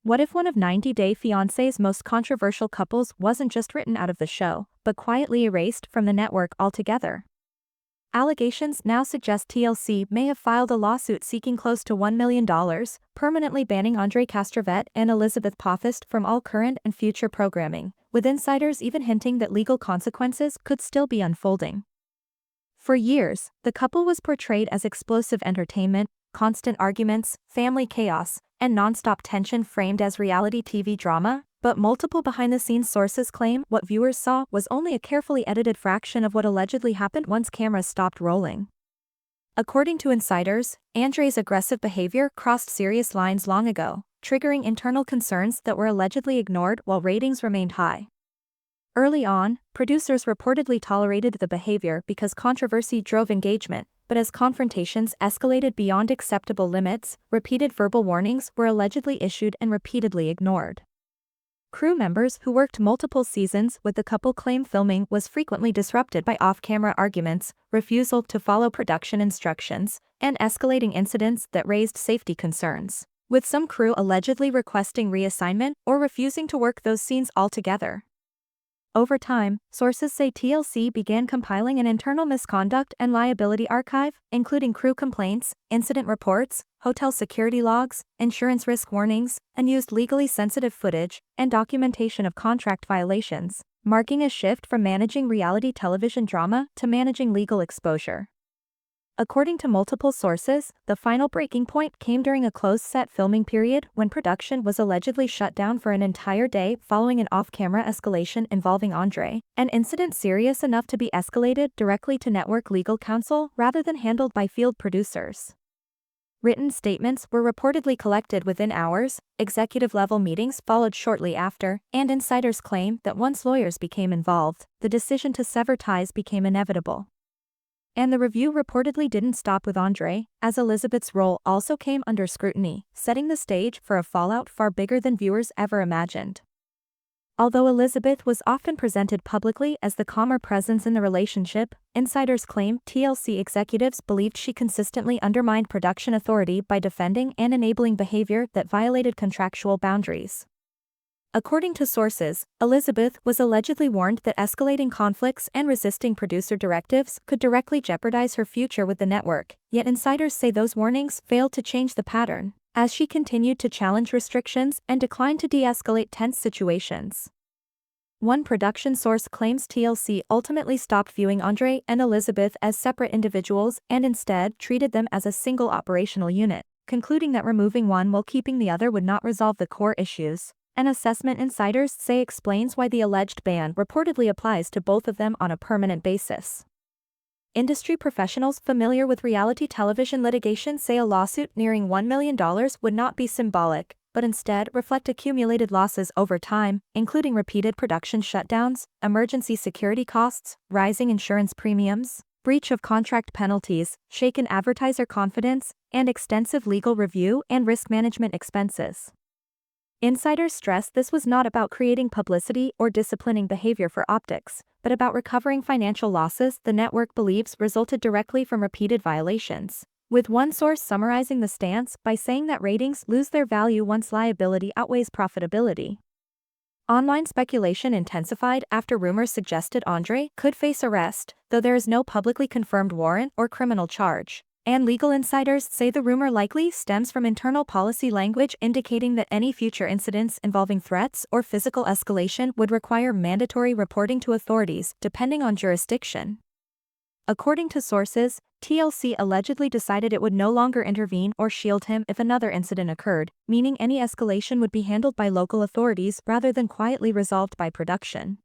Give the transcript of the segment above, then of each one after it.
What if one of 90 Day Fiancé's most controversial couples wasn't just written out of the show, but quietly erased from the network altogether? Allegations now suggest TLC may have filed a lawsuit seeking close to $1 million, permanently banning Andre Castrovet and Elizabeth Pofist from all current and future programming, with insiders even hinting that legal consequences could still be unfolding. For years, the couple was portrayed as explosive entertainment, constant arguments, family chaos, and non-stop tension framed as reality TV drama, but multiple behind-the-scenes sources claim what viewers saw was only a carefully edited fraction of what allegedly happened once cameras stopped rolling. According to insiders, Andre's aggressive behavior crossed serious lines long ago, triggering internal concerns that were allegedly ignored while ratings remained high. Early on, producers reportedly tolerated the behavior because controversy drove engagement, but as confrontations escalated beyond acceptable limits, repeated verbal warnings were allegedly issued and repeatedly ignored. Crew members who worked multiple seasons with the couple claim filming was frequently disrupted by off-camera arguments, refusal to follow production instructions, and escalating incidents that raised safety concerns, with some crew allegedly requesting reassignment or refusing to work those scenes altogether. Over time, sources say TLC began compiling an internal misconduct and liability archive, including crew complaints, incident reports, hotel security logs, insurance risk warnings, and used legally sensitive footage and documentation of contract violations, marking a shift from managing reality television drama to managing legal exposure. According to multiple sources, the final breaking point came during a closed-set filming period when production was allegedly shut down for an entire day following an off-camera escalation involving Andre, an incident serious enough to be escalated directly to network legal counsel rather than handled by field producers. Written statements were reportedly collected within hours, executive-level meetings followed shortly after, and insiders claim that once lawyers became involved, the decision to sever ties became inevitable. And the review reportedly didn't stop with Andre, as Elizabeth's role also came under scrutiny, setting the stage for a fallout far bigger than viewers ever imagined. Although Elizabeth was often presented publicly as the calmer presence in the relationship, insiders claim TLC executives believed she consistently undermined production authority by defending and enabling behavior that violated contractual boundaries. According to sources, Elizabeth was allegedly warned that escalating conflicts and resisting producer directives could directly jeopardize her future with the network, yet insiders say those warnings failed to change the pattern, as she continued to challenge restrictions and declined to de-escalate tense situations. One production source claims TLC ultimately stopped viewing Andre and Elizabeth as separate individuals and instead treated them as a single operational unit, concluding that removing one while keeping the other would not resolve the core issues. An assessment insiders say explains why the alleged ban reportedly applies to both of them on a permanent basis. Industry professionals familiar with reality television litigation say a lawsuit nearing $1 million would not be symbolic, but instead reflect accumulated losses over time, including repeated production shutdowns, emergency security costs, rising insurance premiums, breach of contract penalties, shaken advertiser confidence, and extensive legal review and risk management expenses. Insiders stress this was not about creating publicity or disciplining behavior for optics, but about recovering financial losses the network believes resulted directly from repeated violations, with one source summarizing the stance by saying that ratings lose their value once liability outweighs profitability. Online speculation intensified after rumors suggested Andre could face arrest, though there is no publicly confirmed warrant or criminal charge. And legal insiders say the rumor likely stems from internal policy language indicating that any future incidents involving threats or physical escalation would require mandatory reporting to authorities, depending on jurisdiction. According to sources, TLC allegedly decided it would no longer intervene or shield him if another incident occurred, meaning any escalation would be handled by local authorities rather than quietly resolved by production.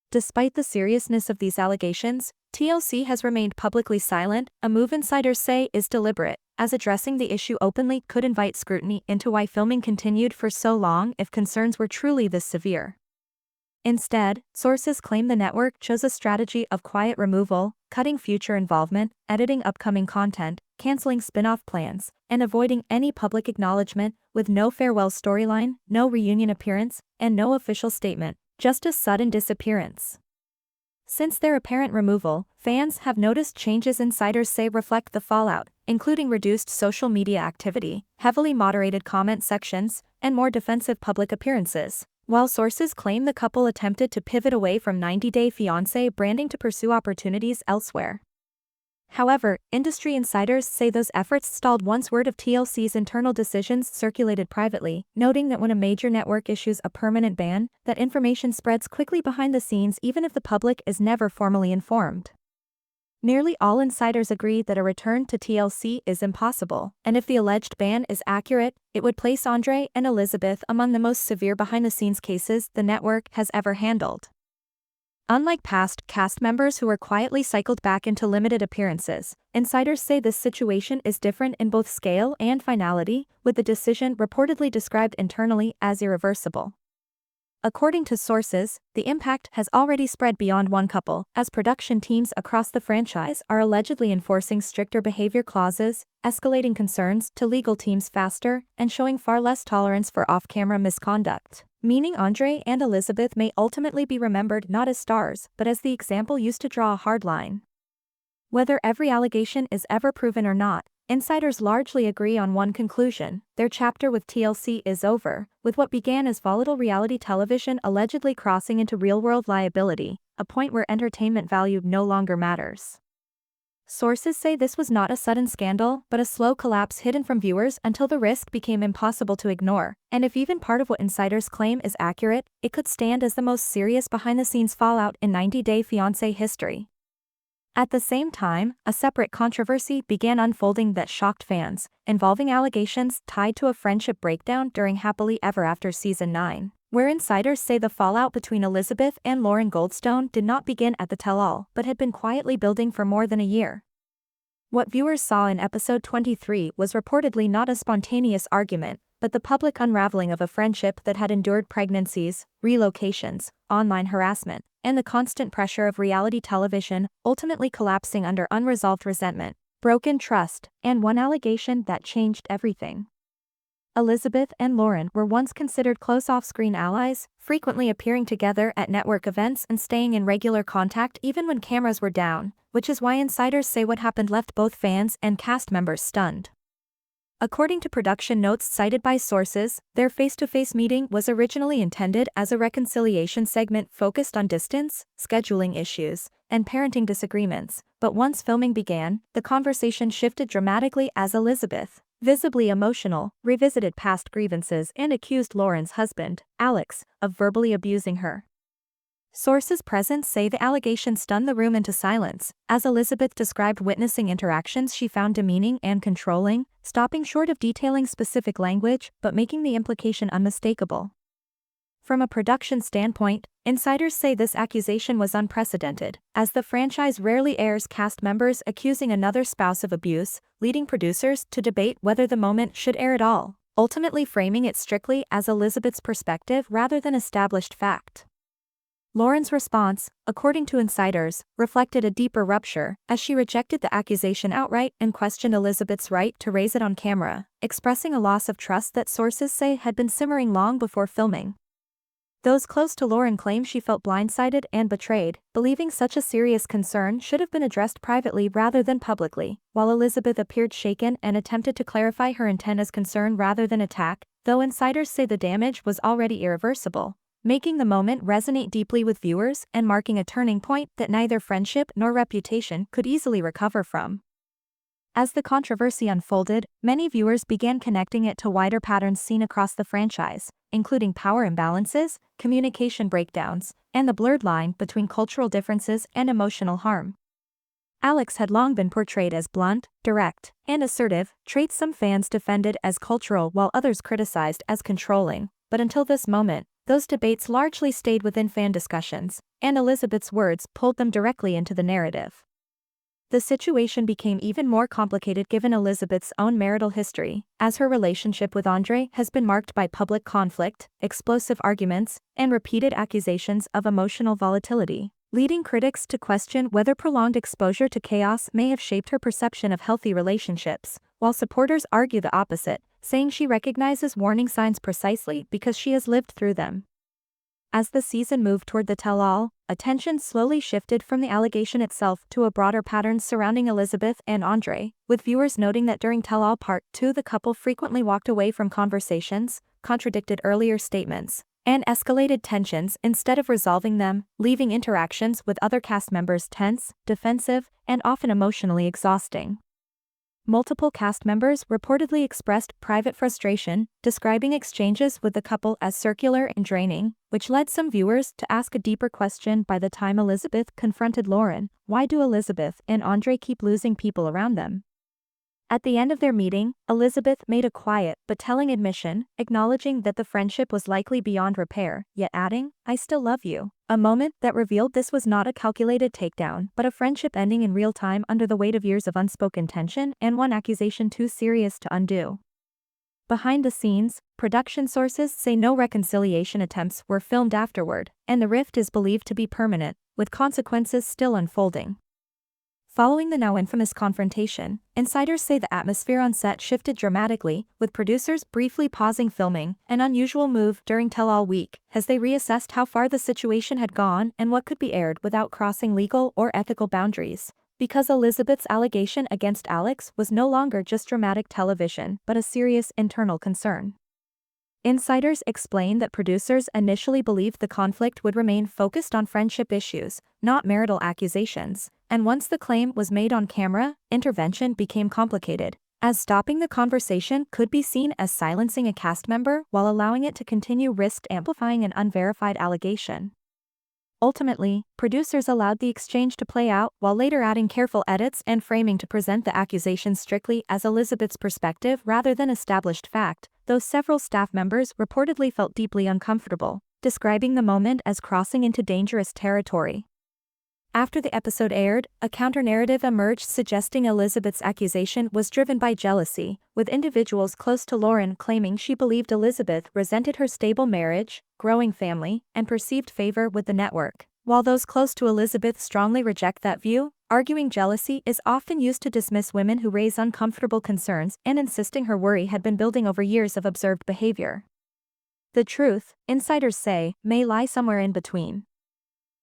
Despite the seriousness of these allegations, TLC has remained publicly silent, a move insiders say is deliberate, as addressing the issue openly could invite scrutiny into why filming continued for so long if concerns were truly this severe. Instead, sources claim the network chose a strategy of quiet removal, cutting future involvement, editing upcoming content, canceling spin-off plans, and avoiding any public acknowledgement, with no farewell storyline, no reunion appearance, and no official statement. Just a sudden disappearance. Since their apparent removal, fans have noticed changes insiders say reflect the fallout, including reduced social media activity, heavily moderated comment sections, and more defensive public appearances. While sources claim the couple attempted to pivot away from 90-Day Fiancé branding to pursue opportunities elsewhere. However, industry insiders say those efforts stalled once word of TLC's internal decisions circulated privately, noting that when a major network issues a permanent ban, that information spreads quickly behind the scenes even if the public is never formally informed. Nearly all insiders agree that a return to TLC is impossible, and if the alleged ban is accurate, it would place Andre and Elizabeth among the most severe behind-the-scenes cases the network has ever handled. Unlike past cast members who were quietly cycled back into limited appearances, insiders say this situation is different in both scale and finality, with the decision reportedly described internally as irreversible. According to sources, the impact has already spread beyond one couple, as production teams across the franchise are allegedly enforcing stricter behavior clauses, escalating concerns to legal teams faster, and showing far less tolerance for off-camera misconduct. Meaning Andre and Elizabeth may ultimately be remembered not as stars, but as the example used to draw a hard line. Whether every allegation is ever proven or not, insiders largely agree on one conclusion: their chapter with TLC is over, with what began as volatile reality television allegedly crossing into real-world liability, a point where entertainment value no longer matters. Sources say this was not a sudden scandal, but a slow collapse hidden from viewers until the risk became impossible to ignore, and if even part of what insiders claim is accurate, it could stand as the most serious behind-the-scenes fallout in 90-Day Fiancé history. At the same time, a separate controversy began unfolding that shocked fans, involving allegations tied to a friendship breakdown during Happily Ever After Season 9, where insiders say the fallout between Elizabeth and Lauren Goldstone did not begin at the tell-all but had been quietly building for more than a year. What viewers saw in episode 23 was reportedly not a spontaneous argument, but the public unraveling of a friendship that had endured pregnancies, relocations, online harassment, and the constant pressure of reality television, ultimately collapsing under unresolved resentment, broken trust, and one allegation that changed everything. Elizabeth and Lauren were once considered close off-screen allies, frequently appearing together at network events and staying in regular contact even when cameras were down, which is why insiders say what happened left both fans and cast members stunned. According to production notes cited by sources, their face-to-face meeting was originally intended as a reconciliation segment focused on distance, scheduling issues, and parenting disagreements, but once filming began, the conversation shifted dramatically as Elizabeth, visibly emotional, revisited past grievances and accused Lauren's husband, Alex, of verbally abusing her. Sources present say the allegation stunned the room into silence, as Elizabeth described witnessing interactions she found demeaning and controlling, stopping short of detailing specific language but making the implication unmistakable. From a production standpoint, insiders say this accusation was unprecedented, as the franchise rarely airs cast members accusing another spouse of abuse, leading producers to debate whether the moment should air at all, ultimately framing it strictly as Elizabeth's perspective rather than established fact. Lauren's response, according to insiders, reflected a deeper rupture, as she rejected the accusation outright and questioned Elizabeth's right to raise it on camera, expressing a loss of trust that sources say had been simmering long before filming. Those close to Lauren claim she felt blindsided and betrayed, believing such a serious concern should have been addressed privately rather than publicly, while Elizabeth appeared shaken and attempted to clarify her intent as concern rather than attack, though insiders say the damage was already irreversible, making the moment resonate deeply with viewers and marking a turning point that neither friendship nor reputation could easily recover from. As the controversy unfolded, many viewers began connecting it to wider patterns seen across the franchise, including power imbalances, communication breakdowns, and the blurred line between cultural differences and emotional harm. Alex had long been portrayed as blunt, direct, and assertive, traits some fans defended as cultural while others criticized as controlling, but until this moment, those debates largely stayed within fan discussions, and Elizabeth's words pulled them directly into the narrative. The situation became even more complicated given Elizabeth's own marital history, as her relationship with Andre has been marked by public conflict, explosive arguments, and repeated accusations of emotional volatility, leading critics to question whether prolonged exposure to chaos may have shaped her perception of healthy relationships, while supporters argue the opposite, saying she recognizes warning signs precisely because she has lived through them. As the season moved toward the tell-all, attention slowly shifted from the allegation itself to a broader pattern surrounding Elizabeth and Andre, with viewers noting that during tell-all part 2 the couple frequently walked away from conversations, contradicted earlier statements, and escalated tensions instead of resolving them, leaving interactions with other cast members tense, defensive, and often emotionally exhausting. Multiple cast members reportedly expressed private frustration, describing exchanges with the couple as circular and draining, which led some viewers to ask a deeper question by the time Elizabeth confronted Lauren: why do Elizabeth and Andre keep losing people around them? At the end of their meeting, Elizabeth made a quiet but telling admission, acknowledging that the friendship was likely beyond repair, yet adding, "I still love you." A moment that revealed this was not a calculated takedown but a friendship ending in real time under the weight of years of unspoken tension and one accusation too serious to undo. Behind the scenes, production sources say no reconciliation attempts were filmed afterward, and the rift is believed to be permanent, with consequences still unfolding. Following the now infamous confrontation, insiders say the atmosphere on set shifted dramatically, with producers briefly pausing filming, an unusual move during tell-all week, as they reassessed how far the situation had gone and what could be aired without crossing legal or ethical boundaries. Because Elizabeth's allegation against Alex was no longer just dramatic television but a serious internal concern. Insiders explain that producers initially believed the conflict would remain focused on friendship issues, not marital accusations, and once the claim was made on camera, intervention became complicated, as stopping the conversation could be seen as silencing a cast member while allowing it to continue risked amplifying an unverified allegation. Ultimately, producers allowed the exchange to play out while later adding careful edits and framing to present the accusations strictly as Elizabeth's perspective rather than established fact, though several staff members reportedly felt deeply uncomfortable, describing the moment as crossing into dangerous territory. After the episode aired, a counter-narrative emerged suggesting Elizabeth's accusation was driven by jealousy, with individuals close to Lauren claiming she believed Elizabeth resented her stable marriage, growing family, and perceived favor with the network, while those close to Elizabeth strongly reject that view, arguing jealousy is often used to dismiss women who raise uncomfortable concerns and insisting her worry had been building over years of observed behavior. The truth, insiders say, may lie somewhere in between.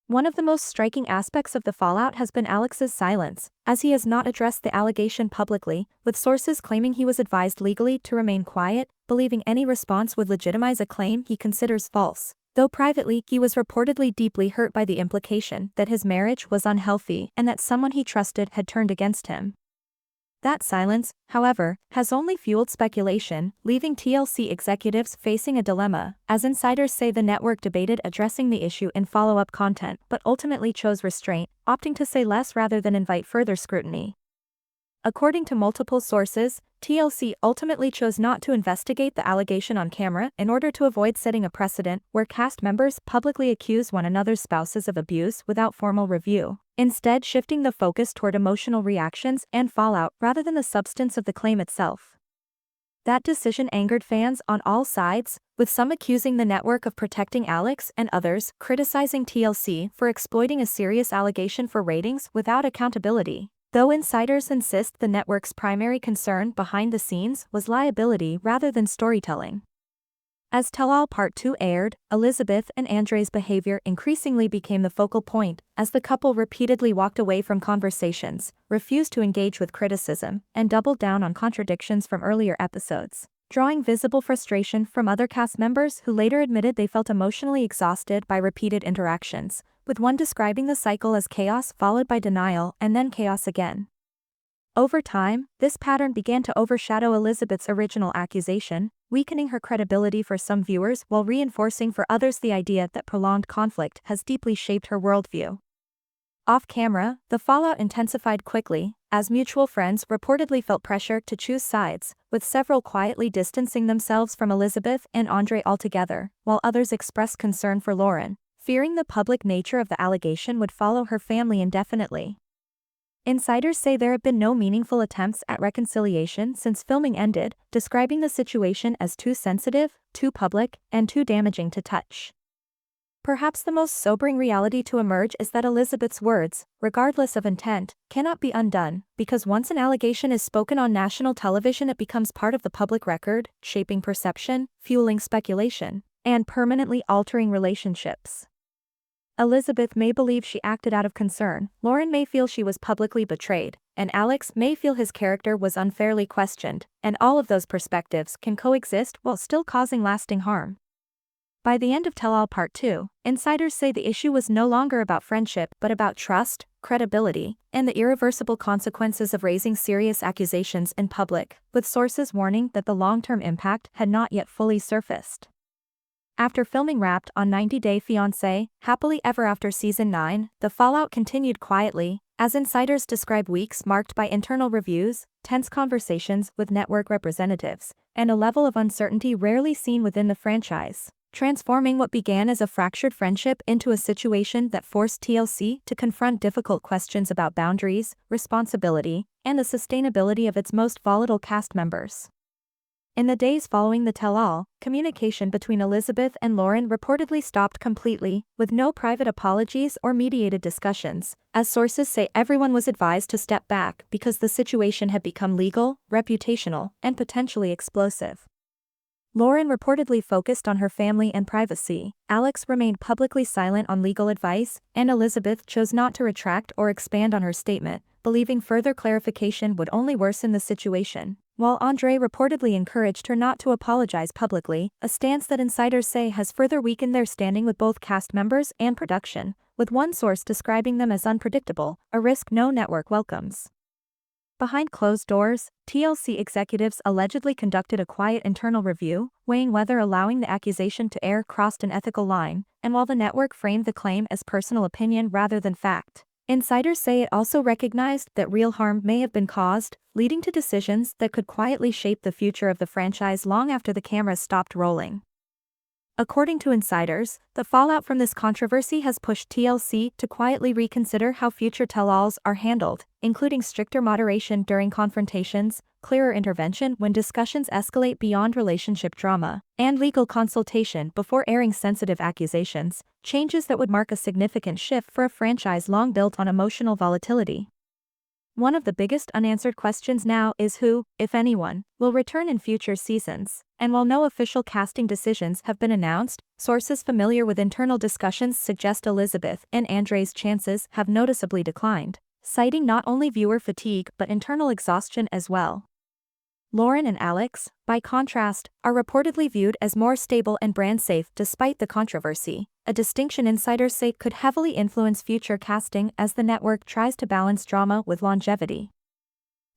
One of the most striking aspects of the fallout has been Alex's silence, as he has not addressed the allegation publicly, with sources claiming he was advised legally to remain quiet, believing any response would legitimize a claim he considers false, though privately he was reportedly deeply hurt by the implication that his marriage was unhealthy and that someone he trusted had turned against him. That silence, however, has only fueled speculation, leaving TLC executives facing a dilemma, as insiders say the network debated addressing the issue in follow-up content but ultimately chose restraint, opting to say less rather than invite further scrutiny. According to multiple sources, TLC ultimately chose not to investigate the allegation on camera in order to avoid setting a precedent where cast members publicly accuse one another's spouses of abuse without formal review, instead shifting the focus toward emotional reactions and fallout rather than the substance of the claim itself. That decision angered fans on all sides, with some accusing the network of protecting Alex and others criticizing TLC for exploiting a serious allegation for ratings without accountability. Though insiders insist the network's primary concern behind the scenes was liability rather than storytelling. As Tell-All Part 2 aired, Elizabeth and Andre's behavior increasingly became the focal point, as the couple repeatedly walked away from conversations, refused to engage with criticism, and doubled down on contradictions from earlier episodes, drawing visible frustration from other cast members who later admitted they felt emotionally exhausted by repeated interactions, with one describing the cycle as chaos followed by denial and then chaos again. Over time, this pattern began to overshadow Elizabeth's original accusation, weakening her credibility for some viewers while reinforcing for others the idea that prolonged conflict has deeply shaped her worldview. Off-camera, the fallout intensified quickly, as mutual friends reportedly felt pressure to choose sides, with several quietly distancing themselves from Elizabeth and Andre altogether, while others expressed concern for Lauren, fearing the public nature of the allegation would follow her family indefinitely. Insiders say there have been no meaningful attempts at reconciliation since filming ended, describing the situation as too sensitive, too public, and too damaging to touch. Perhaps the most sobering reality to emerge is that Elizabeth's words, regardless of intent, cannot be undone, because once an allegation is spoken on national television it becomes part of the public record, shaping perception, fueling speculation, and permanently altering relationships. Elizabeth may believe she acted out of concern, Lauren may feel she was publicly betrayed, and Alex may feel his character was unfairly questioned, and all of those perspectives can coexist while still causing lasting harm. By the end of Tell All Part 2, insiders say the issue was no longer about friendship but about trust, credibility, and the irreversible consequences of raising serious accusations in public, with sources warning that the long-term impact had not yet fully surfaced. After filming wrapped on 90 Day Fiancé, Happily Ever After Season 9, the fallout continued quietly, as insiders describe weeks marked by internal reviews, tense conversations with network representatives, and a level of uncertainty rarely seen within the franchise, transforming what began as a fractured friendship into a situation that forced TLC to confront difficult questions about boundaries, responsibility, and the sustainability of its most volatile cast members. In the days following the tell-all, communication between Elizabeth and Lauren reportedly stopped completely, with no private apologies or mediated discussions, as sources say everyone was advised to step back because the situation had become legal, reputational, and potentially explosive. Lauren reportedly focused on her family and privacy, Alex remained publicly silent on legal advice, and Elizabeth chose not to retract or expand on her statement, believing further clarification would only worsen the situation. While Andre reportedly encouraged her not to apologize publicly, a stance that insiders say has further weakened their standing with both cast members and production, with one source describing them as unpredictable, a risk no network welcomes. Behind closed doors, TLC executives allegedly conducted a quiet internal review, weighing whether allowing the accusation to air crossed an ethical line, and while the network framed the claim as personal opinion rather than fact, insiders say it also recognized that real harm may have been caused, leading to decisions that could quietly shape the future of the franchise long after the cameras stopped rolling. According to insiders, the fallout from this controversy has pushed TLC to quietly reconsider how future tell-alls are handled, including stricter moderation during confrontations, clearer intervention when discussions escalate beyond relationship drama, and legal consultation before airing sensitive accusations, changes that would mark a significant shift for a franchise long built on emotional volatility. One of the biggest unanswered questions now is who, if anyone, will return in future seasons, and while no official casting decisions have been announced, sources familiar with internal discussions suggest Elizabeth and Andre's chances have noticeably declined, citing not only viewer fatigue but internal exhaustion as well. Lauren and Alex, by contrast, are reportedly viewed as more stable and brand safe despite the controversy, a distinction insiders say could heavily influence future casting as the network tries to balance drama with longevity.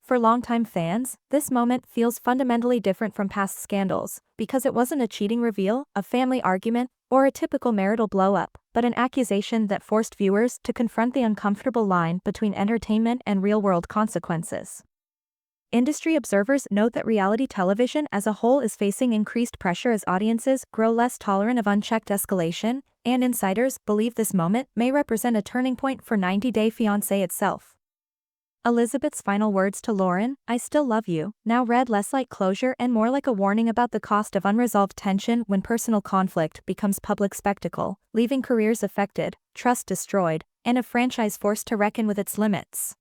For longtime fans, this moment feels fundamentally different from past scandals, because it wasn't a cheating reveal, a family argument, or a typical marital blow-up, but an accusation that forced viewers to confront the uncomfortable line between entertainment and real-world consequences. Industry observers note that reality television as a whole is facing increased pressure as audiences grow less tolerant of unchecked escalation, and insiders believe this moment may represent a turning point for 90 Day Fiancé itself. Elizabeth's final words to Lauren, "I still love you," now read less like closure and more like a warning about the cost of unresolved tension when personal conflict becomes public spectacle, leaving careers affected, trust destroyed, and a franchise forced to reckon with its limits.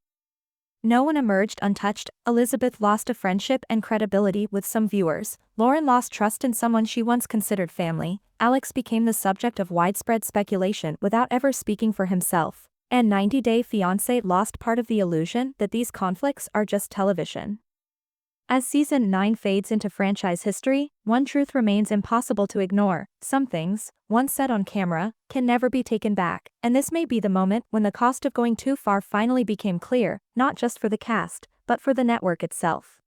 No one emerged untouched. Elizabeth lost a friendship and credibility with some viewers, Lauren lost trust in someone she once considered family, Alex became the subject of widespread speculation without ever speaking for himself, and 90 Day Fiancé lost part of the illusion that these conflicts are just television. As Season 9 fades into franchise history, one truth remains impossible to ignore: some things, once said on camera, can never be taken back, and this may be the moment when the cost of going too far finally became clear, not just for the cast, but for the network itself.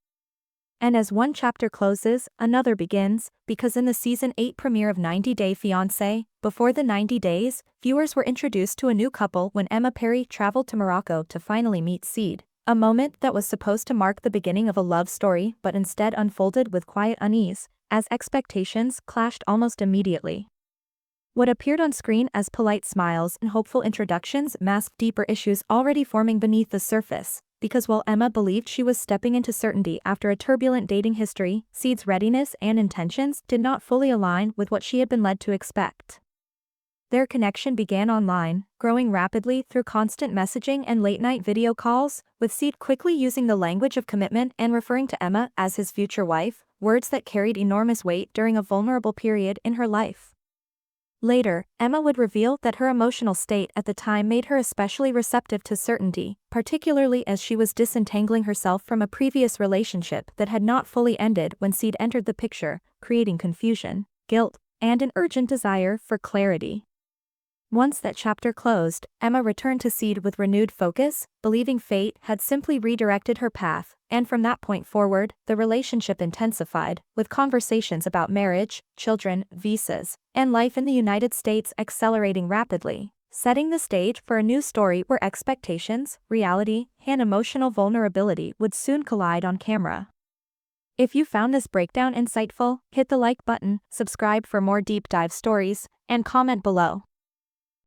And as one chapter closes, another begins, because in the Season 8 premiere of 90 Day Fiancé, before the 90 days, viewers were introduced to a new couple when Emma Perry traveled to Morocco to finally meet Seed. A moment that was supposed to mark the beginning of a love story but instead unfolded with quiet unease, as expectations clashed almost immediately. What appeared on screen as polite smiles and hopeful introductions masked deeper issues already forming beneath the surface, because while Emma believed she was stepping into certainty after a turbulent dating history, Seed's readiness and intentions did not fully align with what she had been led to expect. Their connection began online, growing rapidly through constant messaging and late-night video calls, with Seed quickly using the language of commitment and referring to Emma as his future wife, words that carried enormous weight during a vulnerable period in her life. Later, Emma would reveal that her emotional state at the time made her especially receptive to certainty, particularly as she was disentangling herself from a previous relationship that had not fully ended when Seed entered the picture, creating confusion, guilt, and an urgent desire for clarity. Once that chapter closed, Emma returned to Seed with renewed focus, believing fate had simply redirected her path, and from that point forward, the relationship intensified, with conversations about marriage, children, visas, and life in the United States accelerating rapidly, setting the stage for a new story where expectations, reality, and emotional vulnerability would soon collide on camera. If you found this breakdown insightful, hit the like button, subscribe for more deep dive stories, and comment below.